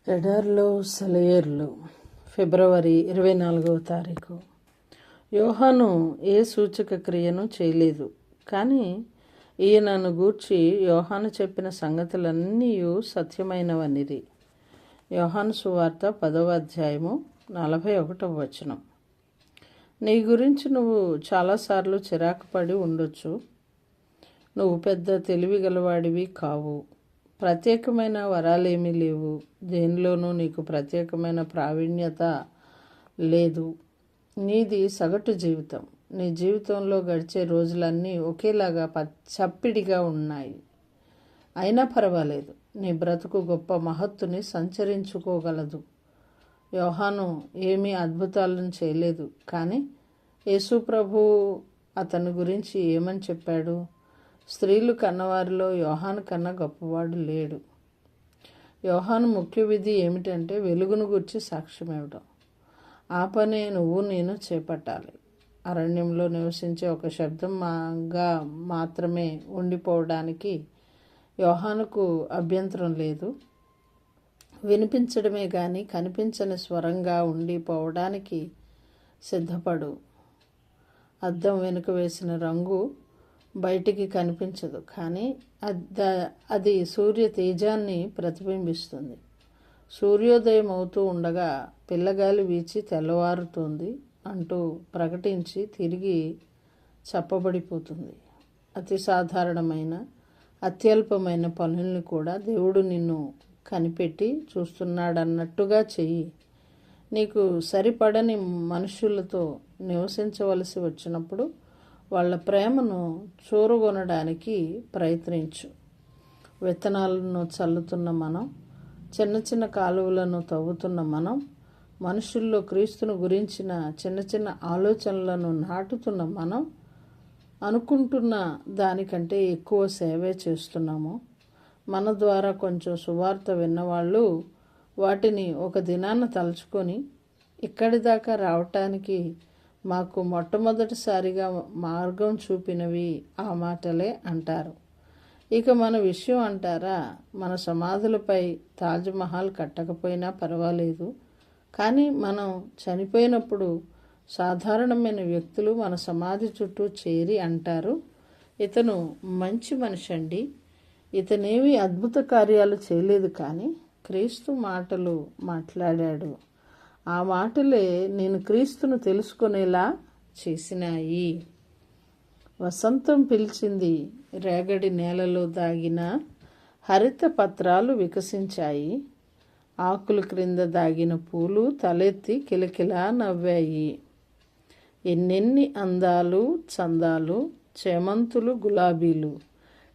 ఎడార్లో సెలయేర్లు ఫిబ్రవరి 24వ తారీఖు. యోహాను ఏ సూచక క్రియను చేయలేదు, కానీ ఈయనను గూర్చి యోహాను చెప్పిన సంగతులన్నీ సత్యమైనవనిది. యోహాను సువార్త 10వ అధ్యాయము 41వ వచనం. నీ గురించి నువ్వు చాలాసార్లు చిరాకు పడి ఉండొచ్చు. నువ్వు పెద్ద తెలివి గలవాడివి కావు, ప్రత్యేకమైన వరాలేమీ లేవు, దేనిలోనూ నీకు ప్రత్యేకమైన ప్రావీణ్యత లేదు, నీది సగటు జీవితం, నీ జీవితంలో గడిచే రోజులన్నీ ఒకేలాగా చప్పిడిగా ఉన్నాయి. అయినా పర్వాలేదు, నీ బ్రతుకు గొప్ప మహత్తుని సంచరించుకోగలదు. యోహాను ఏమీ అద్భుతాలను చేయలేదు, కానీ యేసు ప్రభువు అతని గురించి ఏమని చెప్పాడు? స్త్రీలు కన్నవారిలో యోహాను కన్నా గొప్పవాడు లేడు. యోహాను ముఖ్య విధి ఏమిటంటే వెలుగును గురించి సాక్ష్యం ఇవ్వడం. ఆ పనే నేను చేపట్టాలి. అరణ్యంలో నివసించే ఒక శబ్దంగా మాత్రమే ఉండిపోవడానికి యోహానుకు అభ్యంతరం లేదు. వినిపించడమే కానీ కనిపించని స్వరంగా ఉండిపోవడానికి సిద్ధపడు. అద్దం వెనుక వేసిన రంగు బయటికి కనిపించదు, కానీ అది సూర్య తేజాన్ని ప్రతిబింబిస్తుంది. సూర్యోదయం అవుతూ ఉండగా పిల్లగాలి వీచి తెల్లవారుతోంది అంటూ ప్రకటించి తిరిగి చెప్పబడిపోతుంది. అతి సాధారణమైన అత్యల్పమైన పనుల్ని కూడా దేవుడు నిన్ను కనిపెట్టి చూస్తున్నాడన్నట్టుగా చెయ్యి. నీకు సరిపడని మనుషులతో నివసించవలసి వచ్చినప్పుడు వాళ్ళ ప్రేమను చూరగొనడానికి ప్రయత్నించు. విత్తనాలను చల్లుతున్న మనం, చిన్న చిన్న కాలువలను తవ్వుతున్న మనం, మనుషుల్లో క్రీస్తును గురించిన చిన్న చిన్న ఆలోచనలను నాటుతున్న మనం అనుకుంటున్న దానికంటే ఎక్కువ సేవే చేస్తున్నాము. మన ద్వారా కొంచెం సువార్త విన్నవాళ్ళు వాటిని ఒక దినాన తలుచుకొని ఇక్కడి దాకా రావటానికి మాకు మొట్టమొదటిసారిగా మార్గం చూపినవి ఆ మాటలే అంటారు. ఇక మన విషయం అంటారా? మన సమాధులపై తాజ్మహల్ కట్టకపోయినా పర్వాలేదు, కానీ మనం చనిపోయినప్పుడు సాధారణమైన వ్యక్తులు మన సమాధి చుట్టూ చేరి అంటారు, ఇతను మంచి మనిషి అండి, ఇతనేవి అద్భుత కార్యాలు చేయలేదు, కానీ క్రీస్తు మాటలు మాట్లాడాడు. ఆ మాటలే నేను క్రీస్తును తెలుసుకునేలా చేసినాయి. వసంతం పిలిచింది, రేగడి నేలలో దాగిన హరిత పత్రాలు వికసించాయి, ఆకుల క్రింద దాగిన పూలు తలెత్తి కిలకిలా నవ్వాయి. ఎన్నెన్ని అందాలు చందాలు, చేమంతులు గులాబీలు,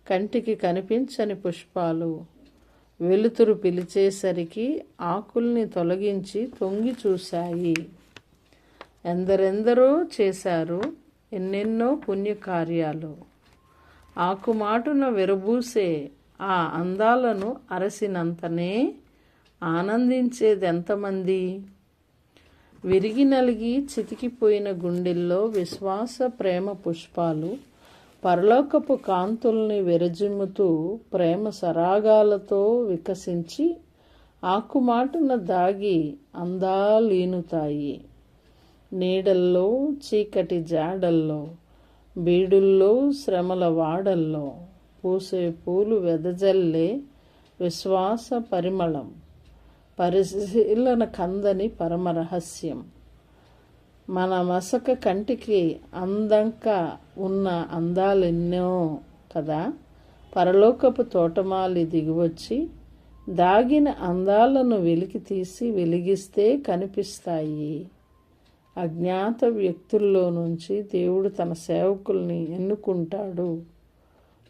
కంటికి కనిపించని పుష్పాలు. వెలుతురు పిలిచేసరికి ఆకుల్ని తొలగించి తొంగి చూశాయి. ఎందరెందరో చేశారు ఎన్నెన్నో పుణ్యకార్యాలు. ఆకుమాటున విరబూసే ఆ అందాలను అరసినంతనే ఆనందించేదెంతమంది? విరిగి నలిగి చితికిపోయిన గుండెల్లో విశ్వాస ప్రేమ పుష్పాలు పరలోకపు కాంతుల్ని విరజిమ్ముతూ ప్రేమ సరాగాలతో వికసించి ఆకుమాటున దాగి అందాలీనుతాయి. నీడల్లో, చీకటి జాడల్లో, బీడుల్లో, శ్రమల వాడల్లో పూసే పూలు వెదజల్లే విశ్వాస పరిమళం, పరిశీలన కందని పరమరహస్యం. మన మసక కంటికి అందంక ఉన్న అందాలెన్నో కదా. పరలోకపు తోటమాలి దిగివచ్చి దాగిన అందాలను వెలికి తీసి వెలిగిస్తే కనిపిస్తాయి. అజ్ఞాత వ్యక్తుల్లో నుంచి దేవుడు తన సేవకుల్ని ఎన్నుకుంటాడు.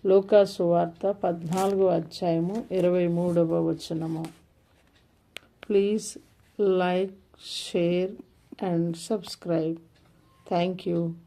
లూకా సువార్త 14వ అధ్యాయము 23వ వచనము. Please like, share and subscribe. Thank you.